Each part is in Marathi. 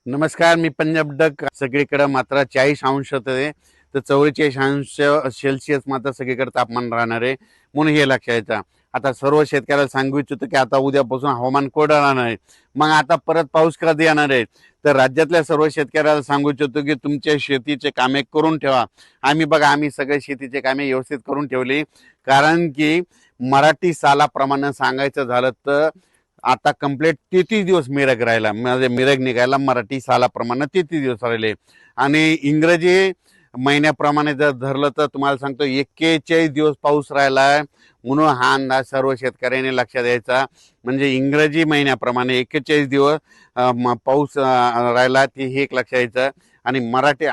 नमस्कार, मी पंजाब डक. सगळीकडे मात्र 40 अंश आहे, तर 44 अंश सेल्सिअस मात्र सगळीकडे तापमान राहणार आहे. म्हणून हे लक्षात येतं. आता सर्व शेतकऱ्याला सांगू इच्छितो की आता उद्यापासून हवामान कोरडं राहणार आहे. मग आता परत पाऊस कधी येणार आहे? तर राज्यातल्या सर्व शेतकऱ्याला सांगू इच्छितो की तुमच्या शेतीचे कामे करून ठेवा. आम्ही सगळे शेतीचे कामे व्यवस्थित करून ठेवली, कारण की मराठी सालाप्रमाणे सांगायचं झालं तर आता कंप्लीट 33 दिवस मिरग राहिला, म्हणजे मिरग निघायला मराठी सालाप्रमाणे 33 दिवस राहिले. आणि इंग्रजी महिन्याप्रमाणे जर धरलं तर तुम्हाला सांगतो 41 दिवस पाऊस राहिला आहे. म्हणून हा अंदाज सर्व शेतकऱ्यांनी लक्षात द्यायचा. म्हणजे इंग्रजी महिन्याप्रमाणे 41 दिवस पाऊस राहिला, ते हे एक लक्षात यायचं. आणि मराठी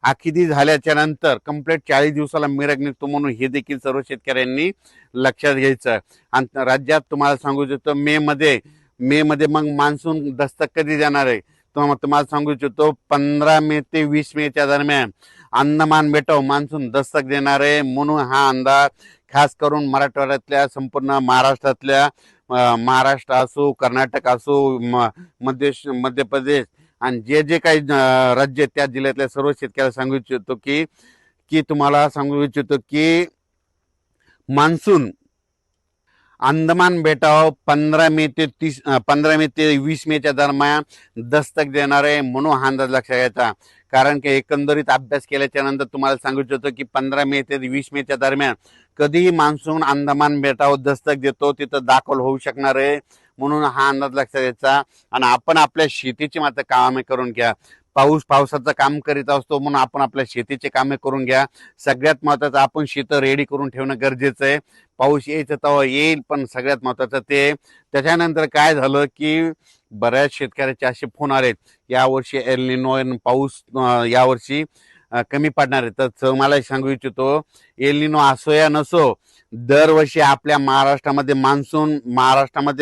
आखिदी झाल्याच्या नंतर कंप्लीट 40 दिवसाला मिरग निघतो, म्हणून हे देखील सर्व शेतकऱ्यांनी लक्षात घ्यायचं. आणि राज्यात तुम्हाला सांगू इच्छितो मे मध्ये मग मान्सून दस्तक कधी देणार आहे? तुम्हाला सांगू इच्छितो 15 मे ते 20 मेच्या दरम्यान अंदमान बेटावर मान्सून दस्तक देणार आहे. म्हणून हा अंदाज खास करून मराठवाड्यातल्या संपूर्ण महाराष्ट्रातल्या महाराष्ट्र असो, कर्नाटक असो, मध्य प्रदेश आणि जे काही राज्य आहेत त्या जिल्ह्यातल्या सर्व शेतकऱ्याला सांगू इच्छितो की तुम्हाला सांगू इच्छितो की मान्सून अंदमान बेटावर 15 मे ते 20 मेच्या दरम्यान दस्तक देणार आहे. म्हणून हा अंदाज लक्षात घ्यायचा. कारण की एकंदरीत अभ्यास केल्याच्या नंतर तुम्हाला सांगू इच्छितो की 15 मे ते 20 मेच्या दरम्यान कधीही मान्सून अंदमान बेटावर दस्तक देतो, तिथं दाखल होऊ शकणार आहे. म्हणून हा अंदाज लक्षात घ्यायचा. आणि आपण आपल्या शेतीची मात्र कामे करून घ्या. पावसाचं काम करीत असतो, म्हणून आपण आपल्या शेतीचे कामे करून घ्या. सगळ्यात महत्वाचं आपण शेत रेडी करून ठेवणं गरजेचं आहे. पाऊस यायचं तेव्हा येईल, पण सगळ्यात महत्वाचं ते. त्याच्यानंतर काय झालं की बऱ्याच शेतकऱ्याचे असे फोन आलेत, यावर्षी एल निनो पाऊस यावर्षी कमी पडणार आहे. तर मला सांगू इच्छितो, एल निनो असो या नसो, दरवर्षी आपल्या महाराष्ट्रामध्ये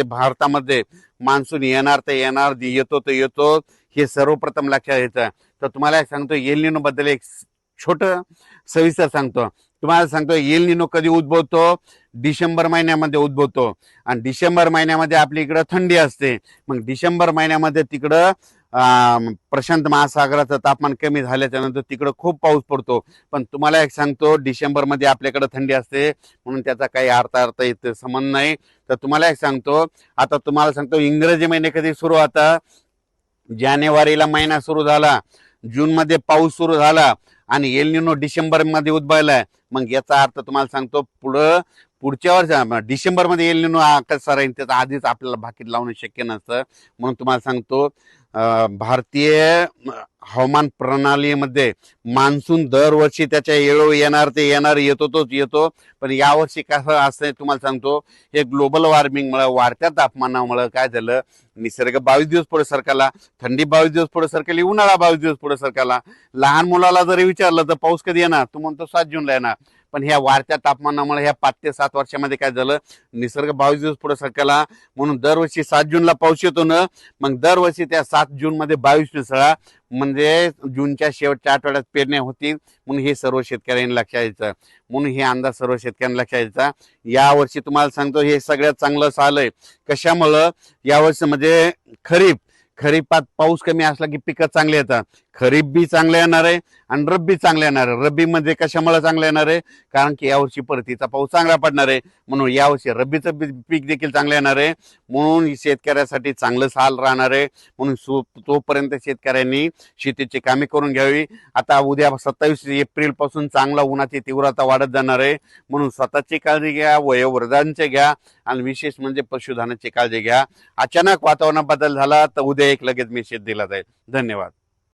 भारतामध्ये मान्सून येणार तर येणार, येतो तर येतो, हे सर्वप्रथम लक्षात घ्यायचं. तर तुम्हाला सांगतो एल निनो बद्दल एक छोटं सविस्तर सांगतो. तुम्हाला सांगतो एल निनो कधी उद्भवतो? डिसेंबर महिन्यामध्ये उद्भवतो. आणि डिसेंबर महिन्यामध्ये आपल्या इकडं थंडी असते. मग डिसेंबर महिन्यामध्ये तिकडं प्रशांत महासागराचं तापमान कमी झाल्याच्या नंतर तिकडं खूप पाऊस पडतो. पण तुम्हाला एक सांगतो, डिसेंबरमध्ये आपल्याकडे थंडी असते, म्हणून त्याचा काही अर्थ इथे संबंध नाही. तर तुम्हाला एक सांगतो, आता तुम्हाला सांगतो इंग्रजी महिने कधी सुरू होता? जानेवारीला महिना सुरू झाला, जूनमध्ये पाऊस सुरू झाला आणि एल निनो डिसेंबरमध्ये उद्भवलाय. मग याचा अर्थ तुम्हाला सांगतो, पुढच्या वर्षी डिसेंबरमध्ये एल निनो कसा राहील त्याचा आधीच आपल्याला भाकीत लावणं शक्य नसतं. म्हणून तुम्हाला सांगतो, भारतीय हवामान प्रणालीमध्ये मान्सून दरवर्षी त्याच्या वेळोवेळी येणार ते येणार, येतो तोच येतो. पण यावर्षी कसं असं तुम्हाला सांगतो, हे ग्लोबल वॉर्मिंगमुळे, वाढत्या तापमानामुळे काय झालं, निसर्ग 22 दिवस पुढे सरकाला, थंडी 22 दिवस पुढे सरकली, उन्हाळा 22 दिवस पुढे सरकाला. लहान मुलाला जरी विचारलं तर पाऊस कधी येणार, तो म्हणतो 7 जूनला येणार. पण ह्या वाढत्या तापमानामुळे ह्या 5 ते 7 वर्षामध्ये काय झालं, निसर्ग 22 दिवस पुढे सरकला. म्हणून दरवर्षी 7 जूनला पाऊस येतो ना, मग दरवर्षी त्या 7 जूनमध्ये 22 मिसळा, म्हणजे जूनच्या शेवटच्या आठवड्यात पेरण्या होतील. म्हणून हे सर्व शेतकऱ्यांनी लक्षात घ्यायचं. म्हणून हे अंदाज सर्व शेतकऱ्यांनी लक्षात घ्यायचा. यावर्षी तुम्हाला सांगतो हे सगळ्यात चांगलं साल आहे. कशामुळं? यावर्षी म्हणजे खरीपात पाऊस कमी असला की पिकं चांगले येतात. खरीप बी चांगलं येणार आहे आणि रब्बी चांगलं येणार आहे. रब्बी मध्ये कशामुळे चांगलं येणार आहे? कारण की यावर्षी परतीचा पाऊस चांगला पडणार आहे. म्हणून यावर्षी रब्बीचं पीक देखील चांगलं येणार आहे. म्हणून शेतकऱ्यासाठी चांगलं साल राहणार आहे. म्हणून तोपर्यंत शेतकऱ्यांनी शेतीची कामे करून घ्यावी. आता उद्या 27 एप्रिल पासून चांगला उन्हाची तीव्रता वाढत जाणार आहे. म्हणून स्वतःची काळजी घ्या, वयोवृद्धांची घ्या आणि विशेष म्हणजे पशुधनाची काळजी घ्या. अचानक वातावरणात बदल झाला तर उद्या एक लगेच मेसेज दिला जाईल. धन्यवाद.